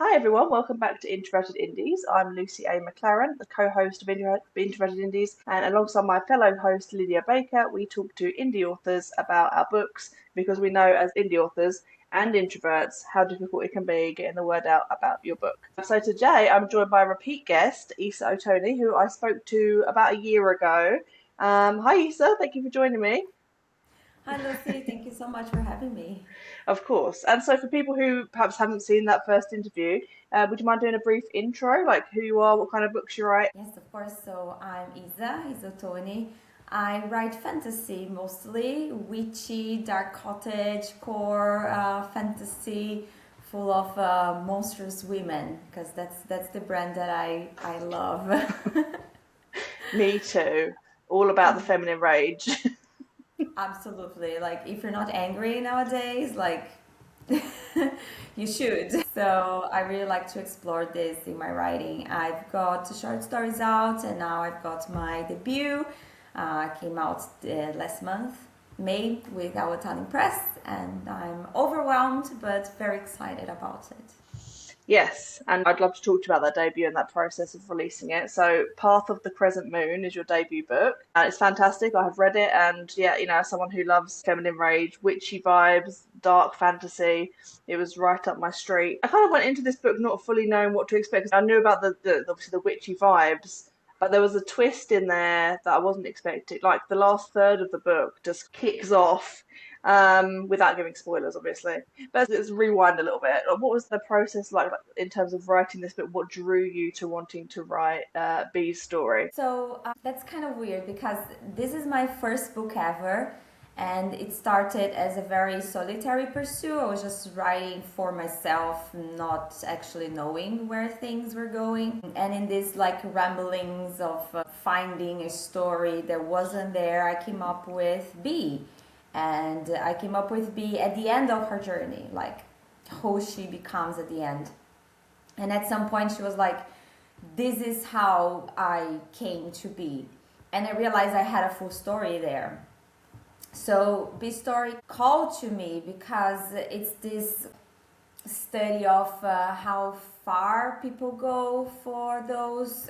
Hi everyone, welcome back to Introverted Indies. I'm Lucy A. McLaren, the co-host of Introverted Indies, and alongside my fellow host Lydia Baker, we talk to indie authors about our books because we know as indie authors and introverts how difficult it can be getting the word out about your book. So today I'm joined by a repeat guest, Isa Ottoni, who I spoke to about a year ago. Hi Isa, thank you for joining me. Hi, Lucy. Thank you so much for having me. Of course. And so, for people who perhaps haven't seen that first interview, would you mind doing a brief intro, like who you are, what kind of books you write? Yes, of course. So I'm Isa Ottoni. I write fantasy mostly, witchy, dark cottagecore fantasy, full of monstrous women, because that's the brand that I love. Me too. All about the feminine rage. Absolutely. Like if you're not angry nowadays, like you should. So I really like to explore this in my writing. I've got short stories out, and now I've got my debut. Came out last month, May, with Owl Talyn Press, and I'm overwhelmed but very excited about it. Yes, and I'd love to talk to you about that debut and that process of releasing it. So, Path of the Crescent Moon is your debut book. It's fantastic. I have read it, and yeah, as someone who loves feminine rage, witchy vibes, dark fantasy, it was right up my street. I kind of went into this book not fully knowing what to expect. 'Cause I knew about the obviously the witchy vibes, but there was a twist in there that I wasn't expecting. Like the last third of the book just kicks off without giving spoilers, obviously. But let's rewind a little bit. What was the process like in terms of writing this book? What drew you to wanting to write Bee's story? So that's kind of weird because this is my first book ever, and it started as a very solitary pursuit. I was just writing for myself, not actually knowing where things were going. And in these like ramblings of finding a story that wasn't there, I came up with Bee. And I came up with Bee at the end of her journey, like who she becomes at the end. And at some point, she was like, this is how I came to be. And I realized I had a full story there. So this story called to me because it's this study of how far people go for those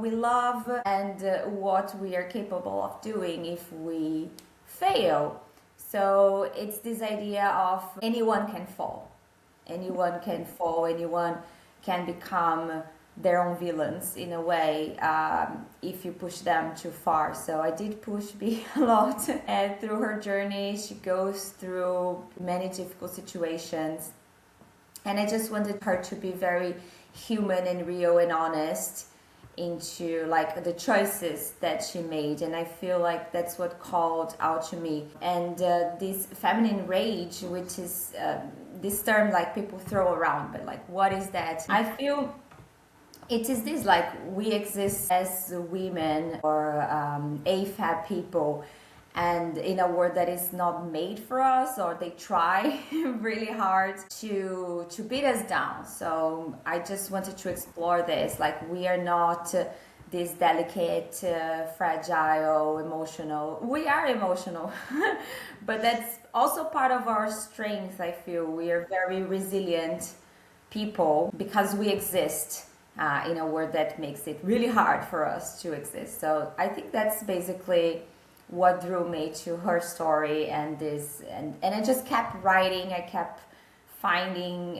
we love and what we are capable of doing if we fail. So it's this idea of anyone can fall. Anyone can fall, anyone can become their own villains in a way if you push them too far. So I did push B a lot, and through her journey, she goes through many difficult situations. And I just wanted her to be very human and real and honest into like the choices that she made, and I feel like that's what called out to me. And this feminine rage, which is this term like people throw around, but like what is that? I feel it is this like we exist as women or AFAB people, and in a world that is not made for us, or they try really hard to beat us down. So I just wanted to explore this, like we are not this delicate, fragile, emotional. We are emotional, but that's also part of our strength. I feel we are very resilient people because we exist in a world that makes it really hard for us to exist. So I think that's basically what drew me to her story and this, and I just kept writing. I kept finding,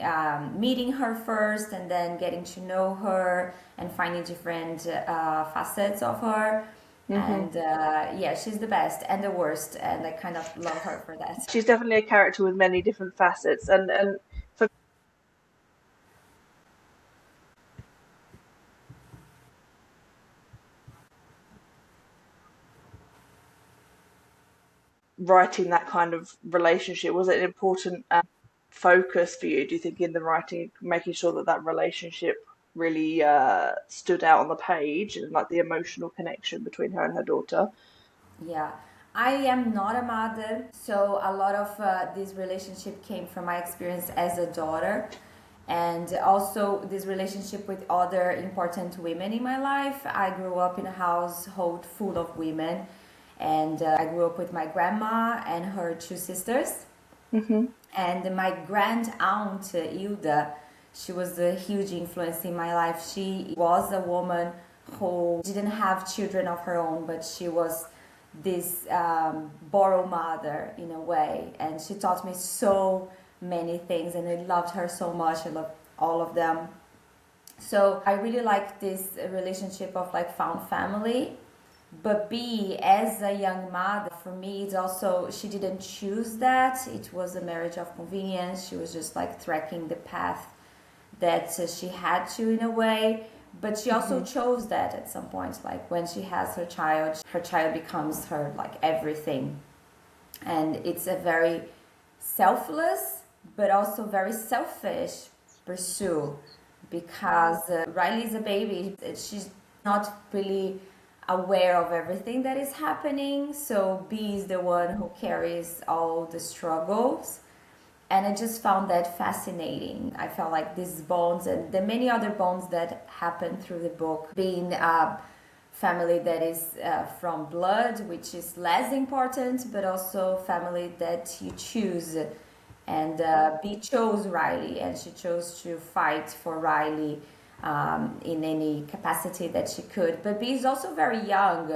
meeting her first, and then getting to know her and finding different facets of her. And yeah, she's the best and the worst, and I kind of love her for that. She's definitely a character with many different facets, and for writing that kind of relationship, was it an important focus for you? Do you think in the writing, making sure that that relationship really stood out on the page and like the emotional connection between her and her daughter? Yeah, I am not a mother, so a lot of this relationship came from my experience as a daughter, and also this relationship with other important women in my life. I grew up in a household full of women, and I grew up with my grandma and her two sisters, Hmm. and my grand aunt Hilda. She was a huge influence in my life. She was a woman who didn't have children of her own, but she was this borrowed mother in a way, and she taught me so many things, and I loved her so much. I loved all of them. So I really like this relationship of like found family. But B, as a young mother, for me, it's also, she didn't choose that. It was a marriage of convenience. She was just like trekking the path that she had to in a way. But she also chose that at some point. Like when she has her child becomes her like everything. And it's a very selfless, but also very selfish pursuit. Because Riley is a baby. She's not really aware of everything that is happening, so B is the one who carries all the struggles, and I just found that fascinating. I felt like these bonds and the many other bonds that happen through the book, being a family that is from blood, which is less important, but also family that you choose, and B chose Riley, and she chose to fight for Riley in any capacity that she could. But B is also very young,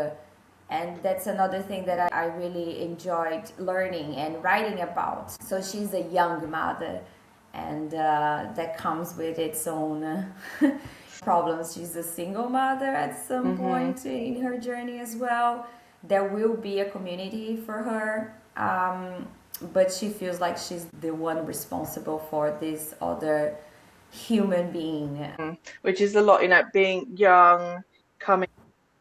and that's another thing that I really enjoyed learning and writing about. So she's a young mother, and that comes with its own problems. She's a single mother at some point in her journey as well. There will be a community for her, but she feels like she's the one responsible for this other human being, which is a lot, being young, coming.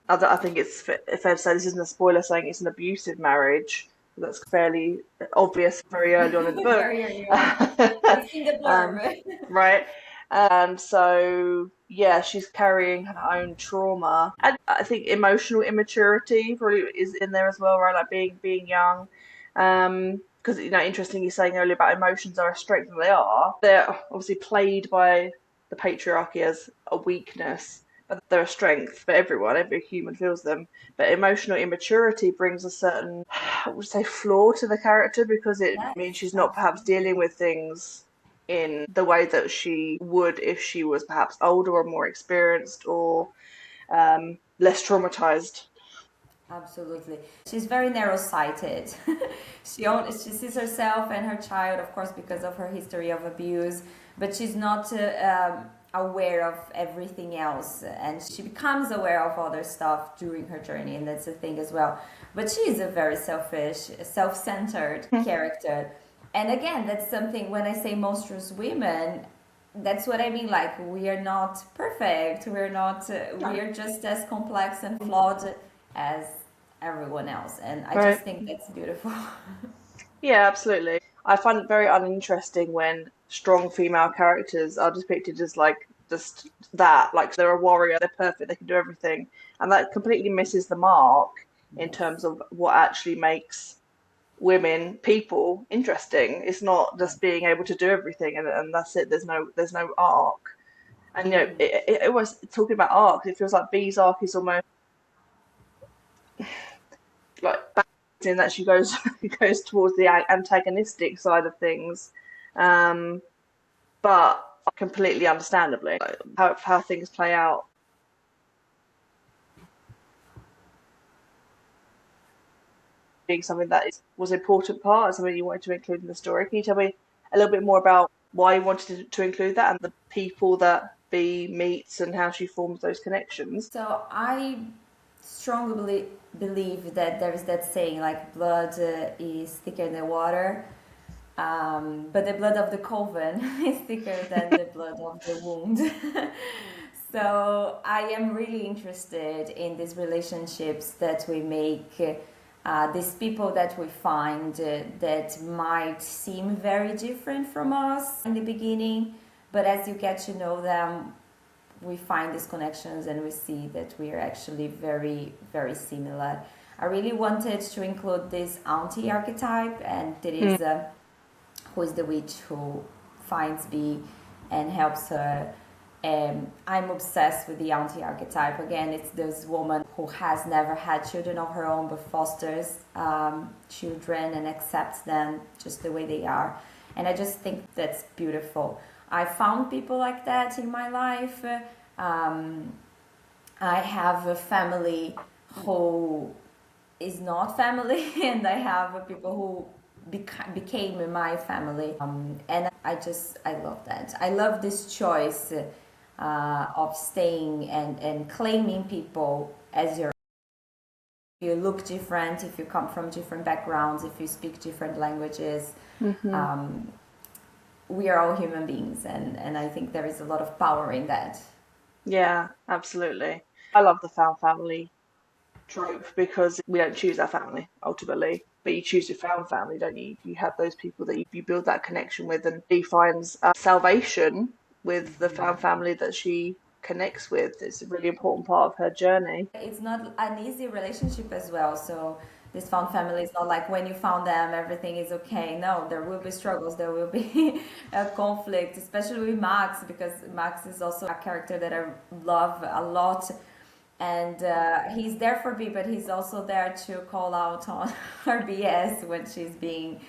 I think it's fair to say this isn't a spoiler saying it's an abusive marriage. That's fairly obvious very early on in the book. It's in the blurb. Right. And so, yeah, she's carrying her own trauma. And I think emotional immaturity probably is in there as well, right? Like being young. Because, interesting you're saying earlier about emotions are a strength, and they are. They're obviously played by the patriarchy as a weakness, but they're a strength for everyone. Every human feels them. But emotional immaturity brings a certain, I would say, flaw to the character, because it means she's not perhaps dealing with things in the way that she would if she was perhaps older or more experienced or less traumatized. Absolutely. She's very narrow-sighted. She sees herself and her child, of course, because of her history of abuse, but she's not aware of everything else, and she becomes aware of other stuff during her journey, and that's the thing as well. But she is a very selfish, self-centered character. And again, that's something, when I say monstrous women, that's what I mean. Like, we are not perfect. We're not, we are just as complex and flawed as everyone else. And I just think that's beautiful. Yeah, absolutely. I find it very uninteresting when strong female characters are depicted as like just that, like they're a warrior, they're perfect, they can do everything. And that completely misses the mark in terms of what actually makes women, people, interesting. It's not just being able to do everything and that's it. There's no arc. And it was talking about arc. It feels like B's arc is almost like in that she goes towards the antagonistic side of things, but completely understandably how things play out. Being something that was an important part, something you wanted to include in the story. Can you tell me a little bit more about why you wanted to include that and the people that B meets and how she forms those connections? So I strongly believe that there is that saying, like, blood is thicker than water, but the blood of the coven is thicker than the blood of the wound. So I am really interested in these relationships that we make, these people that we find that might seem very different from us in the beginning, but as you get to know them, we find these connections and we see that we are actually very, very similar. I really wanted to include this auntie archetype, and there is who is the witch who finds B and helps her. I'm obsessed with the auntie archetype. Again, it's this woman who has never had children of her own but fosters children and accepts them just the way they are. And I just think that's beautiful. I found people like that in my life. I have a family who is not family, and I have people who became my family. And I love that. I love this choice of staying and claiming people as your. If you look different, if you come from different backgrounds, if you speak different languages, we are all human beings, and I think there is a lot of power in that. Yeah, absolutely. I love the found family trope because we don't choose our family ultimately, but you choose your found family, don't you? You have those people that you build that connection with, and she finds salvation with the found family that she connects with. It's a really important part of her journey. It's not an easy relationship as well. So this found family is not like when you found them, everything is okay. No, there will be struggles, there will be a conflict, especially with Max, because Max is also a character that I love a lot. And he's there for me, but he's also there to call out on her BS when she's being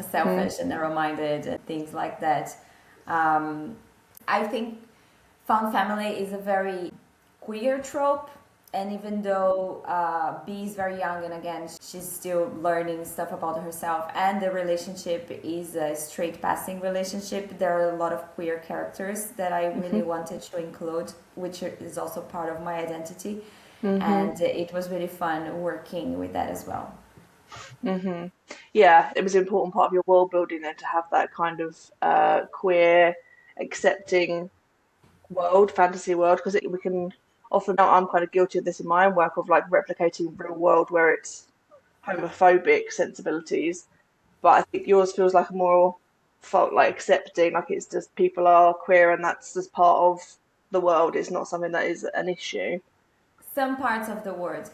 selfish and narrow-minded and things like that. I think found family is a very queer trope, and even though B is very young, and again she's still learning stuff about herself, and the relationship is a straight passing relationship, there are a lot of queer characters that I really wanted to include, which is also part of my identity. And it was really fun working with that as well. Yeah, it was an important part of your world building then to have that kind of queer, accepting world, fantasy world, because we can often, I'm kind of guilty of this in my own work, of like replicating real world where it's homophobic sensibilities, but I think yours feels like a more fault, like accepting, like it's just people are queer and that's just part of the world. It's not something that is an issue. Some parts of the word,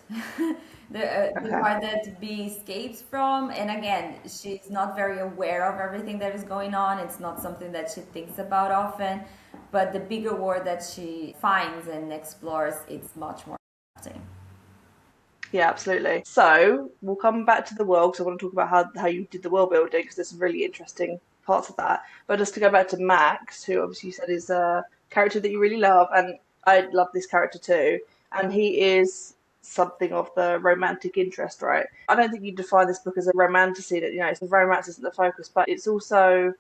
the Okay. part that B escapes from, and again, she's not very aware of everything that is going on. It's not something that she thinks about often, but the bigger world that she finds and explores, it's much more interesting. Yeah, absolutely. So we'll come back to the world because I want to talk about how you did the world building because there's some really interesting parts of that. But just to go back to Max, who obviously you said is a character that you really love, and I love this character too. And he is something of the romantic interest, right? I don't think you define this book as a romantasy that, it's the romance isn't the focus, but it's also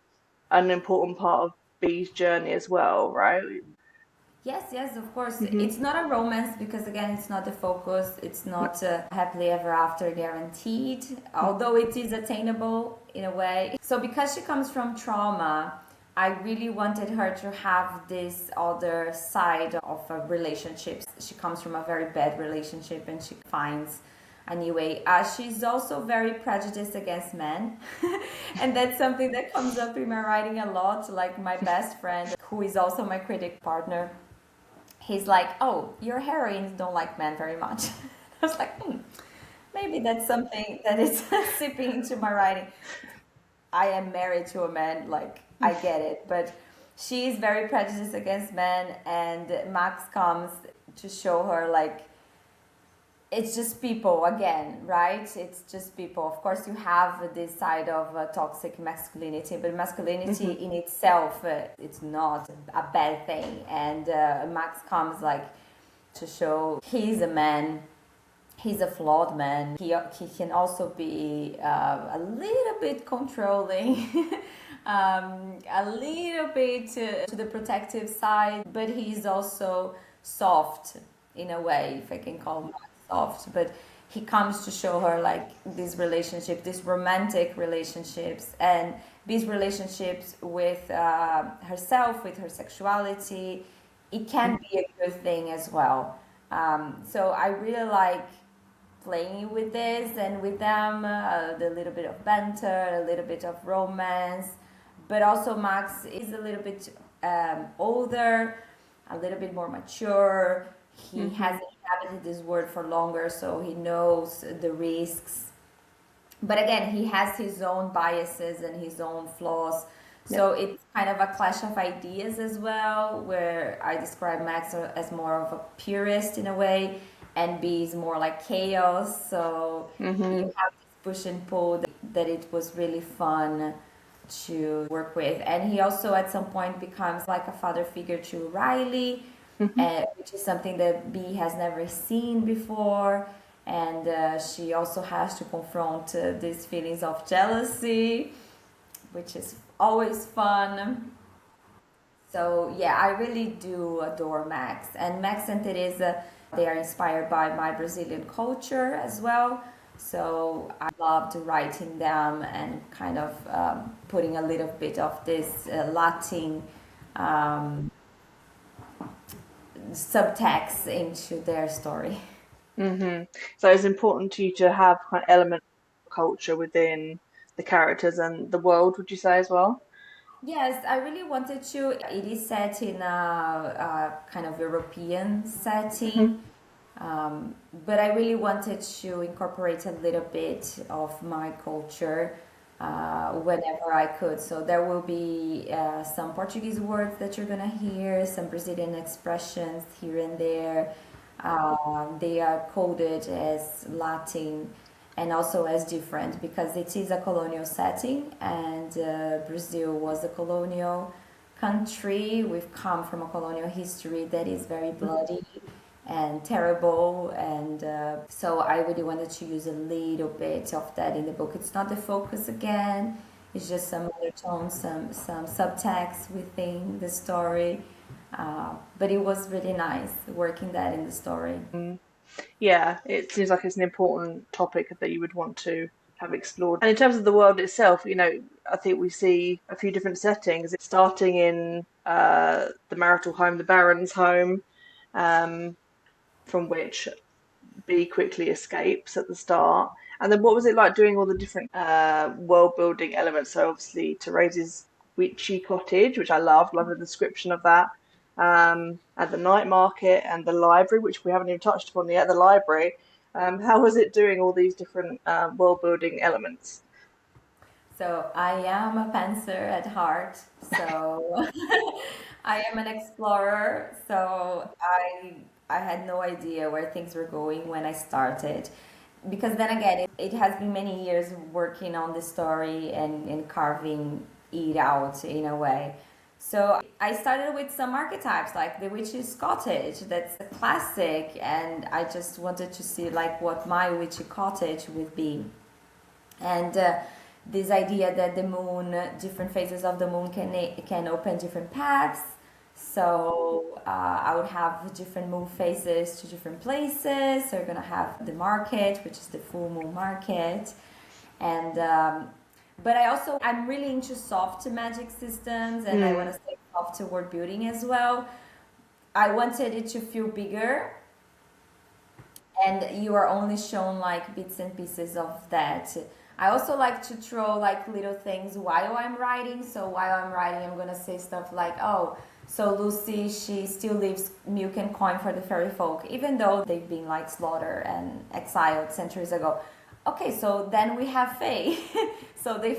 an important part of Bee's journey as well, right? Yes, yes, of course. Hmm. It's not a romance because, again, it's not the focus. It's not happily ever after guaranteed, although it is attainable in a way. So, because she comes from trauma, I really wanted her to have this other side of a relationship. She comes from a very bad relationship and she finds a new way. She's also very prejudiced against men, and that's something that comes up in my writing a lot. Like my best friend, who is also my critic partner, he's like, "Oh, your heroines don't like men very much." I was like, maybe that's something that is seeping into my writing. I am married to a man, like, I get it, but she is very prejudiced against men, and Max comes to show her, like, it's just people again, right? It's just people. Of course, you have this side of toxic masculinity, but masculinity in itself, it's not a bad thing. And Max comes like to show he's a man. He's a flawed man. He can also be a little bit controlling, a little bit to the protective side, but he's also soft in a way, if I can call him soft. But he comes to show her like these relationships, these romantic relationships, and these relationships with herself, with her sexuality. It can be a good thing as well. So I really like playing with this and with them, a little bit of banter, a little bit of romance, but also Max is a little bit older, a little bit more mature. He has inhabited this world for longer, so he knows the risks. But again, he has his own biases and his own flaws. So it's kind of a clash of ideas as well, where I describe Max as more of a purist in a way, and B is more like chaos. So you have this push and pull that it was really fun to work with. And he also at some point becomes like a father figure to Riley, which is something that B has never seen before. And she also has to confront these feelings of jealousy, which is always fun. So yeah, I really do adore Max. And Max and Teresa, they are inspired by my Brazilian culture as well. So I loved writing them and kind of putting a little bit of this Latin um, subtext into their story. So it's important to you to have kind of element of culture within the characters and the world, would you say as well? Yes, I really wanted to. It is set in a kind of European Hmm. setting, but I really wanted to incorporate a little bit of my culture whenever I could. So there will be some Portuguese words that you're gonna hear, some Brazilian expressions here and there. They are coded as Latin and also as different because it is a colonial setting, and Brazil was a colonial country. We've come from a colonial history that is very bloody and terrible, and so I really wanted to use a little bit of that in the book. It's not the focus again, it's just some undertones, some subtext within the story, but it was really nice working that in the story. Yeah, it seems like it's an important topic that you would want to have explored. And in terms of the world itself, I think we see a few different settings. It's starting in the marital home, the Baron's home, um, from which B quickly escapes at the start. And then what was it like doing all the different world building elements? So obviously Therese's Witchy cottage, which I love the description of that. And the night market and the library, which we haven't even touched upon yet, the library. How was it doing all these different world building elements? So I am a pantser at heart. So I am an explorer. So I had no idea where things were going when I started. Because then again, it has been many years working on the story and carving it out in a way. So I started with some archetypes like the witch's cottage. That's a classic, and I just wanted to see like what my witchy cottage would be. And this idea that the moon, different phases of the moon can open different paths. So I would have different moon phases to different places. So you're gonna have the market, which is the full moon market, and but I'm really into soft magic systems, and I want Mm, to say soft word building as well. I wanted it to feel bigger, and you are only shown like bits and pieces of that. I also like to throw like little things while I'm writing. So while I'm writing, I'm gonna say stuff like, "Oh, so Lucy, she still leaves milk and coin for the fairy folk, even though they've been like slaughtered and exiled centuries ago." Okay, so then we have Fae. So they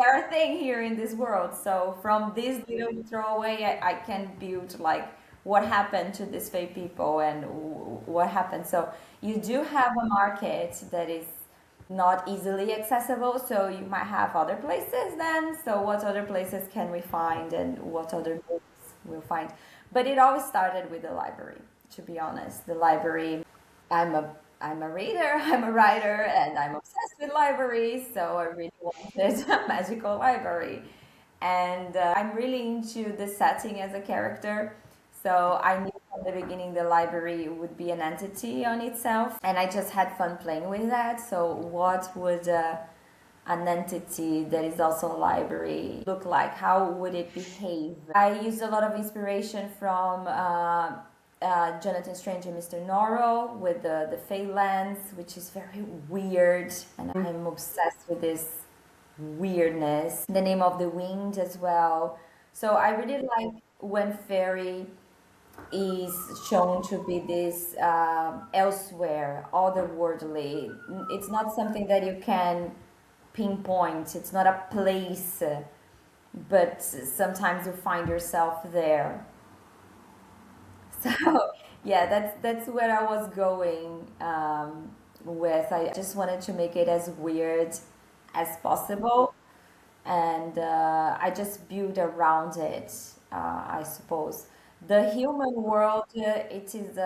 are a thing here in this world. So from this little throwaway, I can build like what happened to these Fae people and what happened. So you do have a market that is not easily accessible, so you might have other places then. So what other places can we find and what other books we'll find? But it always started with the library, to be honest. The library, I'm a I'm a reader, I'm a writer, and I'm obsessed with libraries, so I really wanted a magical library. And I'm really into the setting as a character. So I knew from the beginning the library would be an entity on itself, and I just had fun playing with that. So, what would an entity that is also a library look like? How would it behave? I used a lot of inspiration from Jonathan Strange and Mr. Norrell with the Fey lens, which is very weird, and I'm obsessed with this weirdness. The Name of the Wind as well. So I really like when fairy is shown to be this elsewhere, otherworldly. It's not something that you can pinpoint. It's not a place, but sometimes you find yourself there. So yeah, that's where I was going with. I just wanted to make it as weird as possible, and I just build around it, I suppose. The human world, it is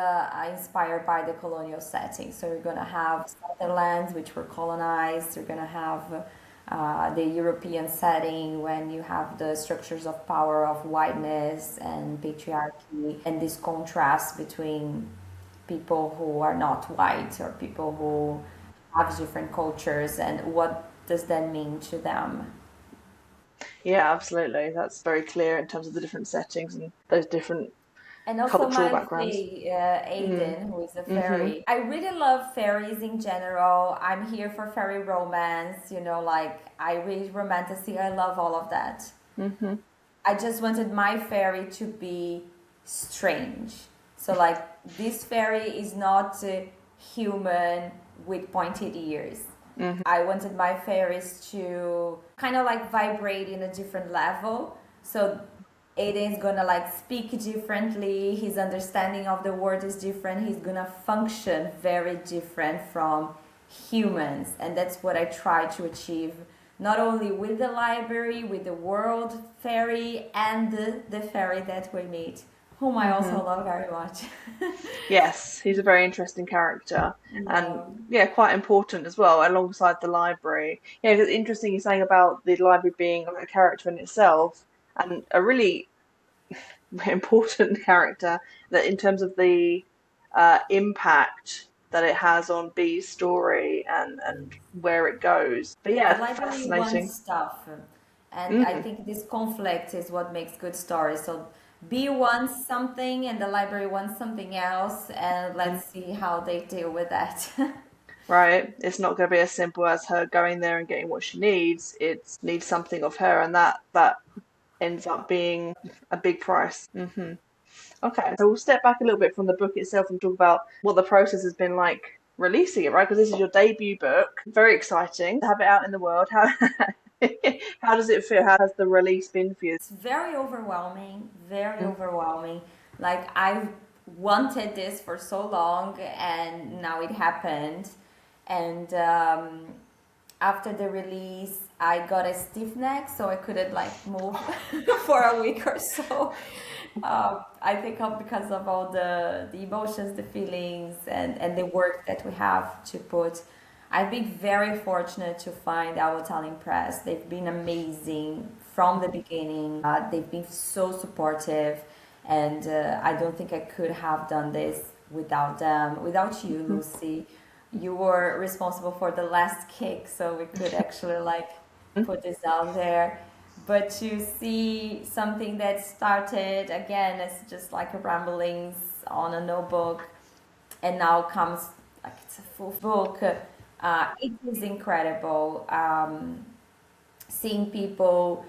inspired by the colonial setting. So you're going to have southern lands which were colonized. You're going to have the European setting when you have the structures of power of whiteness and patriarchy, and this contrast between people who are not white or people who have different cultures, and what does that mean to them. Yeah, absolutely. That's very clear in terms of the different settings and those different And also cultural my backgrounds. Mm. Aiden, who is a Hmm. fairy. I really love fairies in general. I'm here for fairy romance, like I read romantasy. I love all of that. Hmm. I just wanted my fairy to be strange. So, like, this fairy is not human with pointed ears. I wanted my fairies to kind of like vibrate in a different level. So, Aiden's gonna like speak differently. His understanding of the world is different. He's gonna function very different from humans, and that's what I try to achieve, not only with the library, with the world fairy, and the fairy that we meet, whom I also Hmm. love very much. Yes, he's a very interesting character and Yeah. yeah, quite important as well alongside the library. Yeah, it's interesting you're saying about the library being like a character in itself and a really important character that in terms of the impact that it has on Bee's story and where it goes. But Yeah, the yeah, library wants fascinating. stuff, and I Mm, think this conflict is what makes good stories. So B wants something, and the library wants something else, and mm, let's see how they deal with that. right. It's not going to be as simple as her going there and getting what she needs. It needs something of her, and that ends up being a big price. Okay, so we'll step back a little bit from the book itself and talk about what the process has been like releasing it, right? Because this is your debut book. Very exciting to have it out in the world. How how does it feel? How has the release been for you? It's very overwhelming, very Mm, overwhelming. Like I've wanted this for so long, and now it happened. And after the release, I got a stiff neck, so I couldn't like move for a week or so. I think because of all the emotions, the feelings, and the work that we have to put. I've been very fortunate to find Owl Talyn Press. They've been amazing from the beginning. They've been so supportive, and I don't think I could have done this without them, without you, mhm, Lucy. You were responsible for the last kick, so we could actually like put this out there. But to see something that started again as just like a ramblings on a notebook, and now comes like it's a full book, it is incredible. Seeing people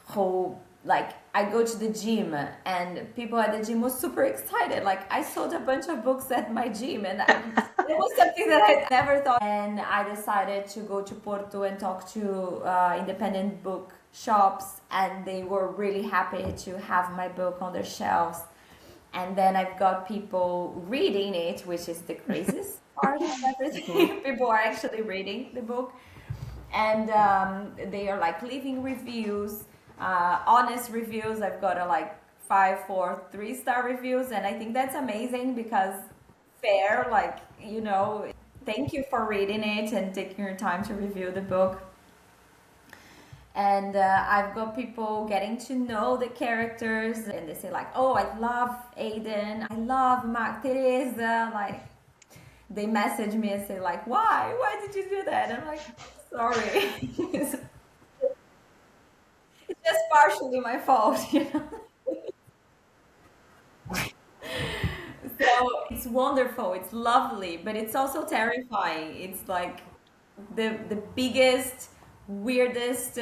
who like I go to the gym, and people at the gym were super excited. Like I sold a bunch of books at my gym, and it was something that I never thought. And I decided to go to Porto and talk to independent book shops, and they were really happy to have my book on their shelves. And then I've got people reading it, which is the craziest part of mhm. everything. People are actually reading the book, and they are like leaving reviews, honest reviews. I've got a like 5, 4, 3-star reviews, and I think that's amazing because fair, like thank you for reading it and taking your time to review the book. And I've got people getting to know the characters, and they say like, "Oh, I love Aiden. I love Mark Teresa." Like they message me and say like, "Why? Why did you do that?" And I'm like, "Sorry, it's just partially my fault." So it's wonderful. It's lovely, but it's also terrifying. It's like the biggest, weirdest,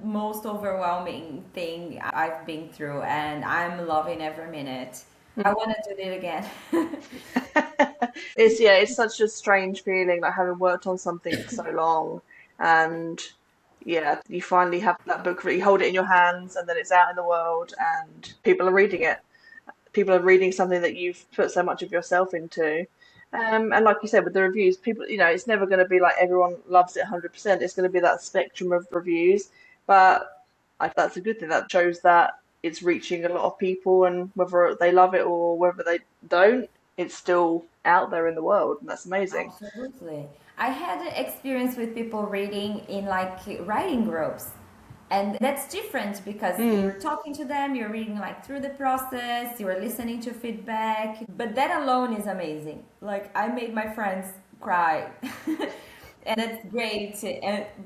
most overwhelming thing I've been through, and I'm loving every minute. I want to do it again. It's yeah, it's such a strange feeling like having worked on something for so long and yeah, you finally have that book that you hold it in your hands and then it's out in the world and people are reading it. People are reading something that you've put so much of yourself into. And like you said, with the reviews, people, it's never going to be like everyone loves it 100%. It's going to be that spectrum of reviews. But that's a good thing. That shows that it's reaching a lot of people, and whether they love it or whether they don't, it's still out there in the world, and that's amazing. Absolutely. I had an experience with people reading in like writing groups. And that's different because Mm. you're talking to them, you're reading like through the process, you're listening to feedback. But that alone is amazing. Like I made my friends cry. And that's great.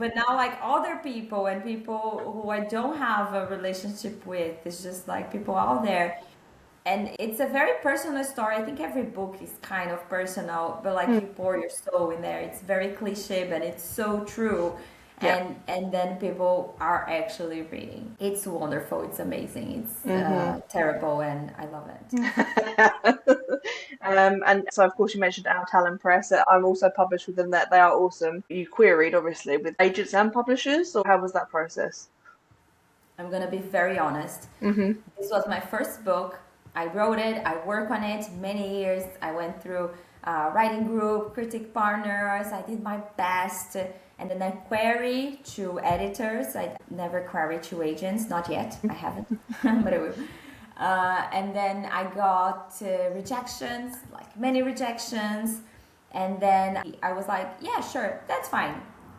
But now like other people and people who I don't have a relationship with, it's just like people out there, and it's a very personal story. I think every book is kind of personal, but like Mm. you pour your soul in there. It's very cliche, but it's so true. Yeah. And then people are actually reading. It's wonderful. It's amazing. It's terrible, and I love it. And so, of course, you mentioned Owl Talyn Press. I'm also published with them. That they are awesome. You queried, obviously, with agents and publishers, or how was that process? I'm gonna be very honest. Mm-hmm. This was my first book. I wrote it. I worked on it many years. I went through writing group, critic partners. I did my best, and then I query to editors. I never query to agents, not yet. I haven't, but I will. And then I got rejections, like many rejections. And then I was like, yeah, sure, that's fine.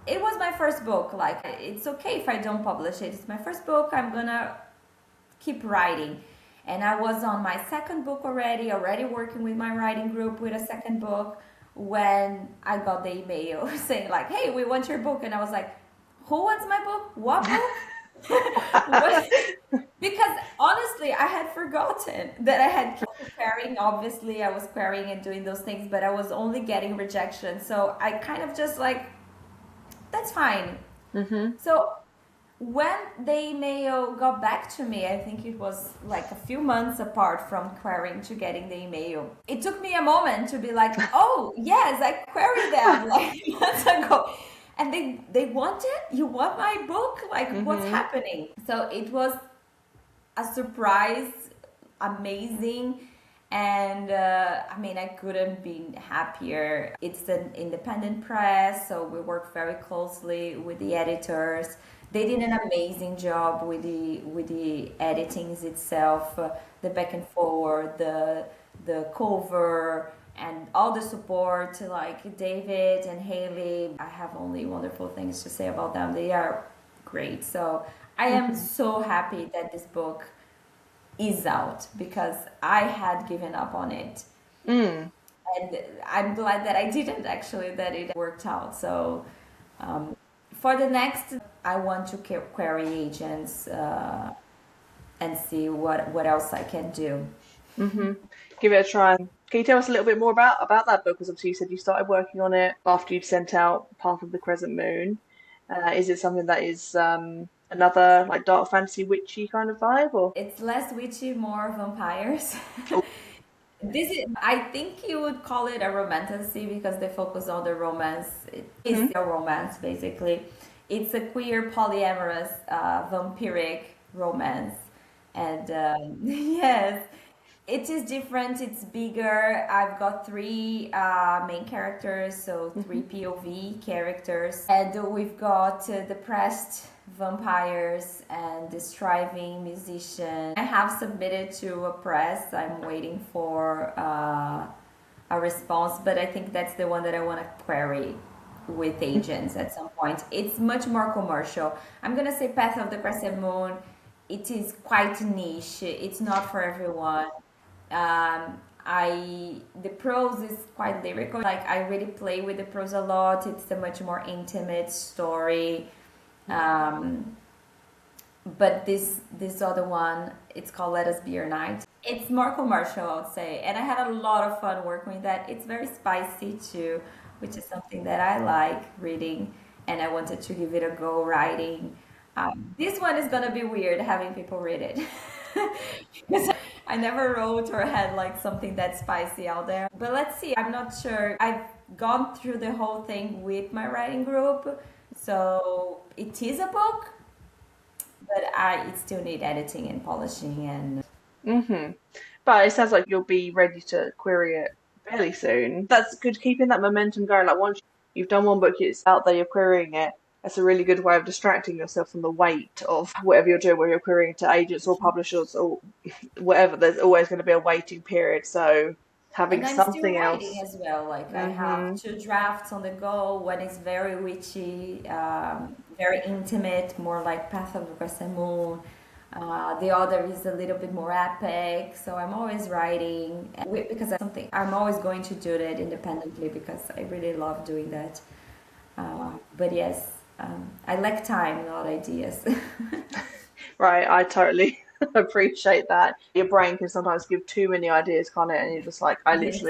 It was my first book. Like, it's okay if I don't publish it. It's my first book. I'm gonna keep writing. And I was on my second book already working with my writing group with a second book, when I got the email saying like, hey, we want your book. And I was like, who wants my book? What book? What? Because honestly, I had forgotten that I had kept querying. Obviously, I was querying and doing those things, but I was only getting rejection. So I kind of just like, that's fine. Mm-hmm. So when the email got back to me, I think it was like a few months apart from querying to getting the email. It took me a moment to be like, oh, yes, I queried them like months ago. And they want it? You want my book? Like, what's happening? So it was a surprise, amazing. And I mean, I couldn't be happier. It's an independent press, so we work very closely with the editors. They did an amazing job with the editings itself, the back and forward, the cover, and all the support. Like David and Haley, I have only wonderful things to say about them. They are great. So I am so happy that this book is out, because I had given up on it. Mm. And I'm glad that I didn't, actually, that it worked out. So for the next, I want to query agents and see what else I can do. Mm-hmm. Give it a try. Can you tell us a little bit more about that book? Because obviously you said you started working on it after you'd sent out Path of the Crescent Moon. Is it something that is another like dark fantasy witchy kind of vibe, or? It's less witchy, more vampires. Oh. This is, I think you would call it a romantasy, because they focus on the romance. It is a romance, basically. It's a queer polyamorous vampiric romance. And yes, it is different. It's bigger. I've got three main characters, so three POV characters. And we've got depressed vampires and the striving musician. I have submitted to a press. I'm waiting for a response, but I think that's the one that I want to query with agents at some point. It's much more commercial. I'm gonna say Path of the Crescent Moon. It is quite niche. It's not for everyone. The prose is quite lyrical. Like, I really play with the prose a lot. It's a much more intimate story. But this other one, it's called Let Us Be Your Night. It's more commercial, I would say, and I had a lot of fun working with that. It's very spicy too, which is something that I like reading, and I wanted to give it a go writing. This one is gonna be weird having people read it because I never wrote or had like something that spicy out there. But let's see. I'm not sure. I've gone through the whole thing with my writing group, so it is a book, but it still need editing and polishing and. Mm-hmm. But it sounds like you'll be ready to query it fairly soon. That's good, keeping that momentum going. Like once you've done one book, it's out there, you're querying it. That's a really good way of distracting yourself from the weight of whatever you're doing, whether you're querying to agents or publishers or whatever. There's always going to be a waiting period. So having And I'm still something writing else. as well. Like I have Hmm. 2 drafts on the go. One is very witchy, very intimate, more like Path of the Crescent Moon. The other is a little bit more epic. So I'm always writing because that's something I'm always going to do that independently because I really love doing that. But yes, I lack time, not ideas. Right, I totally appreciate that. Your brain can sometimes give too many ideas, can't it? And you're just like, Yes.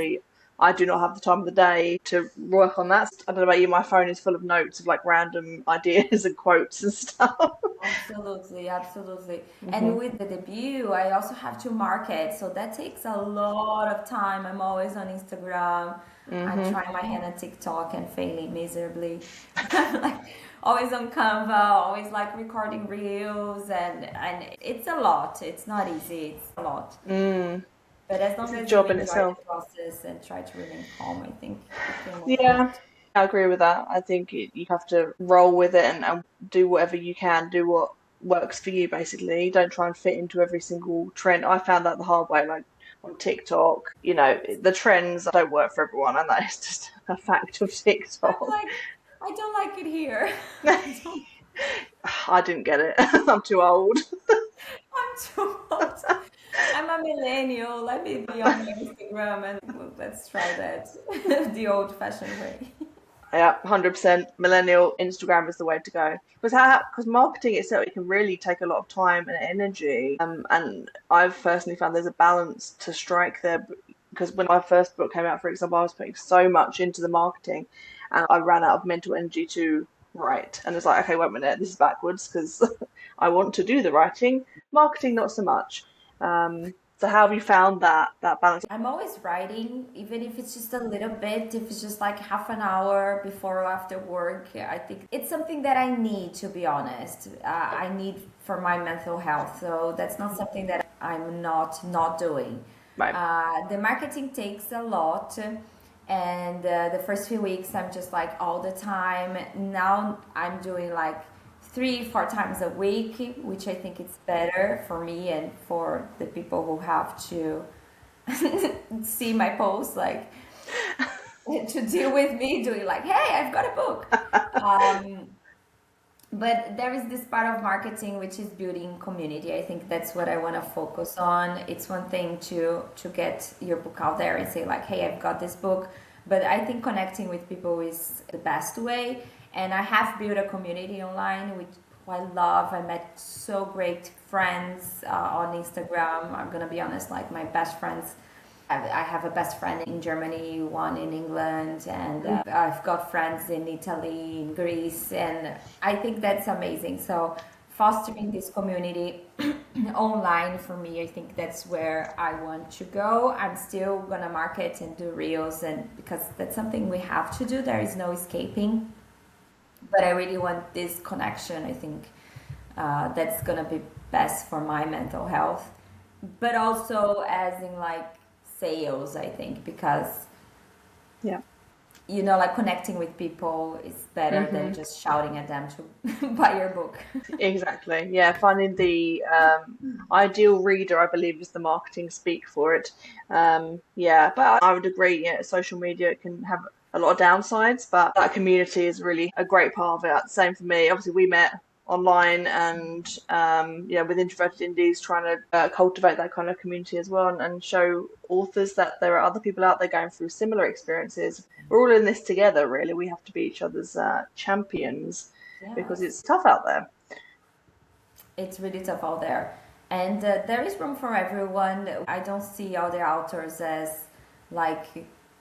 I do not have the time of the day to work on that. I don't know about you, my phone is full of notes of like random ideas and quotes and stuff. Absolutely, absolutely. Hmm. And with the debut, I also have to market, so that takes a lot of time. I'm always on Instagram. I'm Hmm. trying my hand at TikTok and failing miserably. Like always on Canva, always like recording reels, and it's a lot. It's not easy. It's a lot. Mm. But as It's long a as you job in enjoy the itself. process and try to remain calm, I think you can move Yeah, forward. I agree with that. I think you have to roll with it and do whatever you can, do what works for you, basically. Don't try and fit into every single trend. I found that the hard way, like on TikTok, the trends don't work for everyone, and that is just a fact of I'm TikTok. like, I don't like it here. I don't. I didn't get it. I'm too old. I'm too old. I'm a millennial. Let me be on my Instagram and let's try that the old-fashioned way. Yeah, 100% millennial Instagram is the way to go. Because marketing itself, it can really take a lot of time and energy. And I've personally found there's a balance to strike there. Because when my first book came out, for example, I was putting so much into the marketing, and I ran out of mental energy to write. And it's like, okay, wait a minute, this is backwards because I want to do the writing, marketing not so much. So how have you found that balance? I'm always writing, even if it's just a little bit, if it's just like half an hour before or after work. I think it's something that I need, to be honest. I need for my mental health. So that's not something that I'm not doing. Right. The marketing takes a lot. And the first few weeks, I'm just like all the time. Now I'm doing like 3, 4 times a week, which I think it's better for me and for the people who have to see my posts, like to deal with me doing like, hey, I've got a book. Um, but there is this part of marketing which is building community. I think that's what I want to focus on. It's one thing to get your book out there and say like, hey, I've got this book, but I think connecting with people is the best way. And I have built a community online, which I love. I met so great friends on Instagram. I'm gonna be honest, like my best friends, I have a best friend in Germany, one in England, and I've got friends in Italy, in Greece, and I think that's amazing. So fostering this community online for me, I think that's where I want to go. I'm still gonna market and do reels, and because that's something we have to do. There is no escaping. But I really want this connection. I think that's gonna be best for my mental health, but also as in like sales, I think, because Yeah. like connecting with people is better than Hmm. just shouting at them to buy your book. Exactly. Yeah, finding the ideal reader, I believe, is the marketing speak for it. Yeah, but I would agree. Yeah, social media can have a lot of downsides, but that community is really a great part of it. Same for me. Obviously, we met online, and yeah, with Introverted Indies, trying to cultivate that kind of community as well, and show authors that there are other people out there going through similar experiences. We're all in this together, really. We have to be each other's champions because Yes, it's tough out there. it's really tough out there, and there is room for everyone. I don't see other authors as like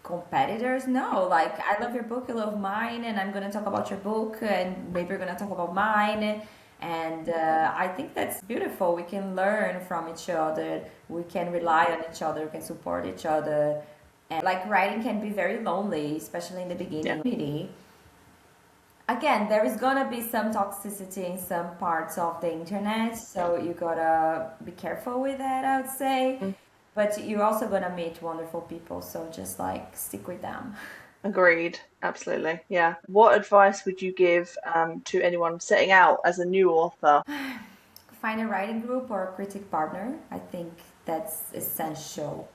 competitors. No, like I love your book, you love mine, and I'm gonna talk about your book, and maybe we're gonna talk about mine. And I think that's beautiful. We can learn from each other. We can rely on each other. We can support each other. And like writing can be very lonely, especially in the Yeah. beginning. Again, there is gonna be some toxicity in some parts of the internet, so you gotta be careful with that, I would say. Mm. But you're also gonna meet wonderful people, so just like stick with them. Agreed. Absolutely. Yeah. What advice would you give to anyone setting out as a new author? Find a writing group or a critic partner. I think that's essential.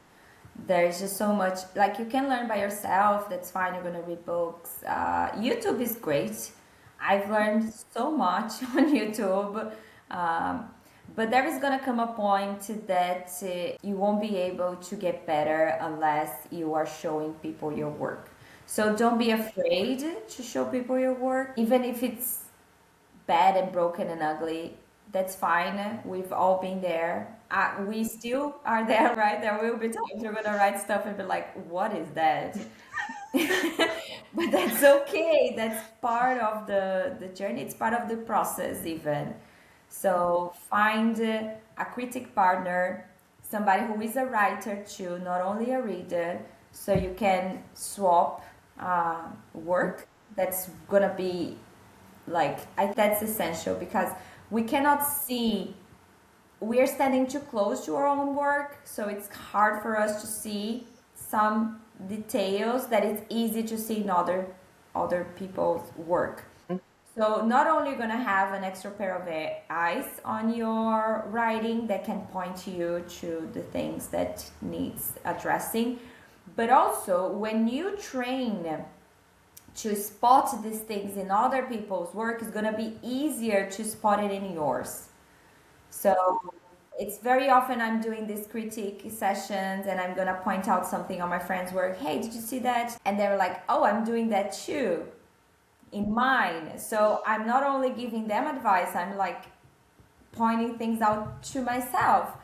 There's just so much, like you can learn by yourself. That's fine. You're gonna read books. YouTube is great. I've learned so much on YouTube. Um, but there is gonna come a point that you won't be able to get better unless you are showing people your work. So don't be afraid to show people your work, even if it's bad and broken and ugly. That's fine. We've all been there. We still are there, right? There will be times we're gonna write stuff and be like, "What is that?" But that's okay. That's part of the journey. It's part of the process, even. So find a critic partner, somebody who is a writer too, not only a reader, so you can swap work. That's gonna be like that's essential because we cannot see, we are standing too close to our own work, so it's hard for us to see some details that it's easy to see in other people's work. So not only you're gonna have an extra pair of eyes on your writing that can point you to the things that needs addressing, but also when you train to spot these things in other people's work, it's gonna be easier to spot it in yours. So it's very often I'm doing these critique sessions and I'm gonna point out something on my friend's work. Hey, did you see that? And they're like, oh, I'm doing that too in mine. So I'm not only giving them advice, I'm like pointing things out to myself.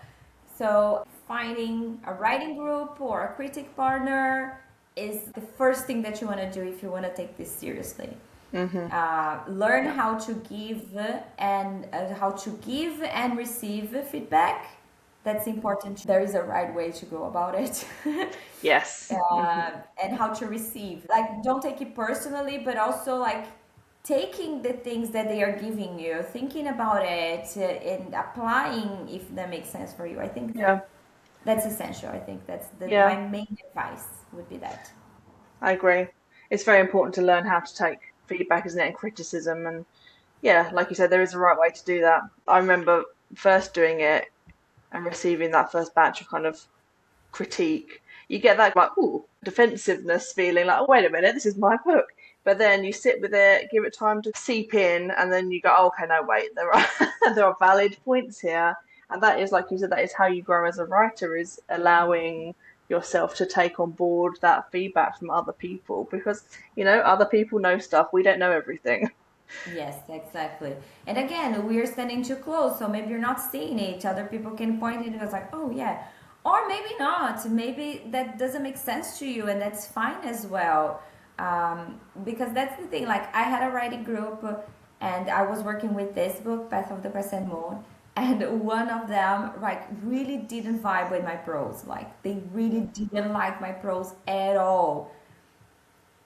So finding a writing group or a critic partner is the first thing that you want to do if you want to take this seriously. Learn how to give and receive feedback. That's important. There is a right way to go about it. Yes. And how to receive. Like, don't take it personally, but also like taking the things that they are giving you, thinking about it, and applying if that makes sense for you. I think Yeah. that's essential. I think that's Yeah. my main advice would be that. I agree. It's very important to learn how to take feedback, isn't it, and criticism. And yeah, like you said, there is a right way to do that. I remember first doing it and receiving that first batch of kind of critique. You get that like, ooh, defensiveness feeling like, oh, wait a minute, this is my book. But then you sit with it, give it time to seep in, and then you go, oh, okay, no, wait, there are there are valid points here. And that is, like you said, that is how you grow as a writer, is allowing yourself to take on board that feedback from other people because, other people know stuff. We don't know everything. Yes, exactly. And again, we're standing too close, so maybe you're not seeing it. Other people can point it and it's like, oh yeah. Or maybe not. Maybe that doesn't make sense to you, and that's fine as well. Because that's the thing. Like, I had a writing group, and I was working with this book, Path of the Crescent Moon, and one of them, like, really didn't vibe with my prose. Like, they really didn't like my prose at all.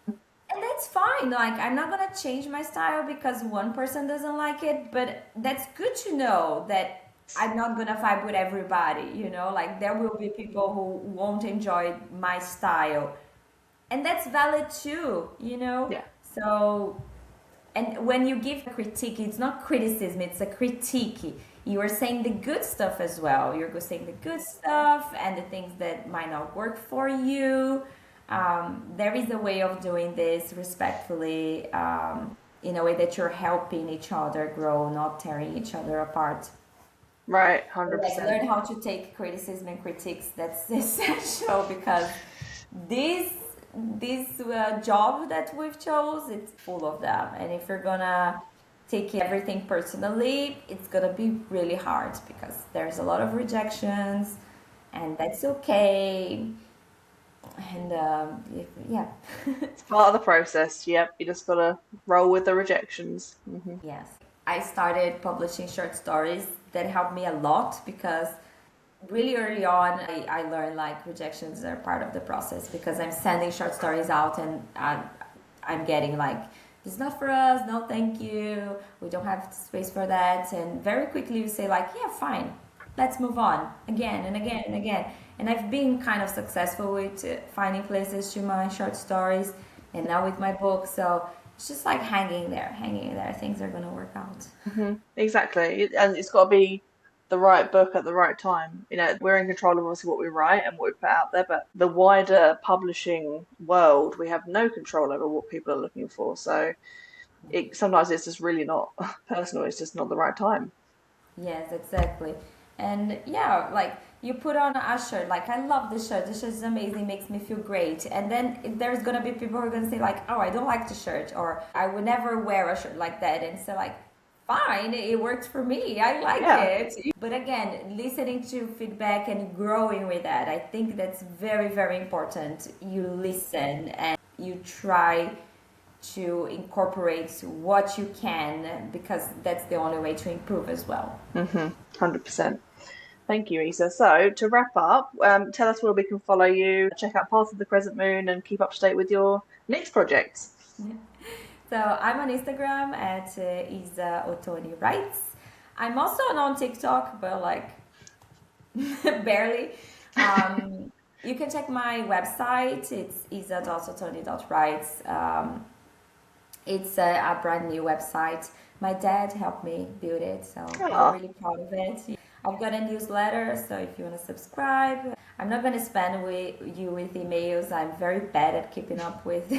And that's fine. Like, I'm not gonna change my style because one person doesn't like it, but that's good to know that I'm not gonna vibe with everybody. Like, there will be people who won't enjoy my style. And that's valid too. Yeah. So, and when you give a critique, it's not criticism, it's a critique. You are saying the good stuff as well. You're saying the good stuff and the things that might not work for you. There is a way of doing this respectfully, in a way that you're helping each other grow, not tearing each other apart. Right, Like, 100%. learn how to take criticism and critiques. That's essential because this job that we've chose, it's full of them. And if you're gonna take everything personally, it's gonna be really hard because there's a lot of rejections, and that's okay. And yeah. It's part of the process. Yep, you just gotta roll with the rejections. Yes. I started publishing short stories that helped me a lot because really early on I learned like rejections are part of the process because I'm sending short stories out and I'm getting like, this is not for us, no thank you, we don't have space for that. And very quickly you say like, yeah, fine, let's move on again and again and again. And I've been kind of successful with finding places to my short stories, and now with my book. So it's just like hanging there, hanging there. Things are gonna work out. Exactly. And it's got to be the right book at the right time. You know, we're in control of obviously what we write and what we put out there, but the wider publishing world, we have no control over what people are looking for. So sometimes it's just really not personal. It's just not the right time. Yes, exactly. And yeah, like you put on a shirt, like I love this shirt. This shirt is amazing, makes me feel great. And then there's gonna be people who are gonna say like, oh, I don't like the shirt, or I would never wear a shirt like that. And so like, fine, it works for me. I like Yeah. it. But again, listening to feedback and growing with that, I think that's very, very important. You listen and you try to incorporate what you can, because that's the only way to improve as well. 100%. Thank you, Isa. So to wrap up, tell us where we can follow you, check out Path of the Crescent Moon, and keep up to date with your next projects. So I'm on Instagram at Isa Ottoni Writes. I'm also on TikTok, but like barely. You can check my website. It's isa.ottoni.writes. It's a brand new website. My dad helped me build it, so I'm really proud of it. I've got a newsletter, so if you want to subscribe, I'm not going to spam you with emails. I'm very bad at keeping up with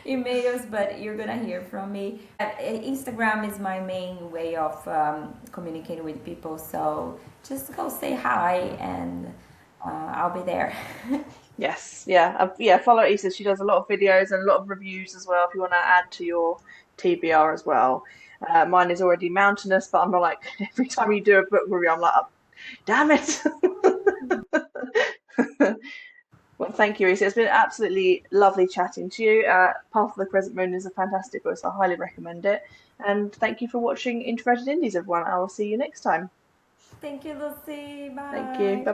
emails, but you're going to hear from me. Instagram is my main way of communicating with people, so just go say hi and I'll be there. Yes, yeah. Follow Isa. She does a lot of videos and a lot of reviews as well. If you want to add to your TBR as well, mine is already mountainous, but I'm not like every time you do a book review, I'm like, oh, damn it. Well, thank you, Isa. It's been absolutely lovely chatting to you. Path of the Crescent Moon is a fantastic book, so I highly recommend it. And thank you for watching Introverted Indies, everyone. I will see you next time. Thank you, Lucy. Thank you. Bye. Bye.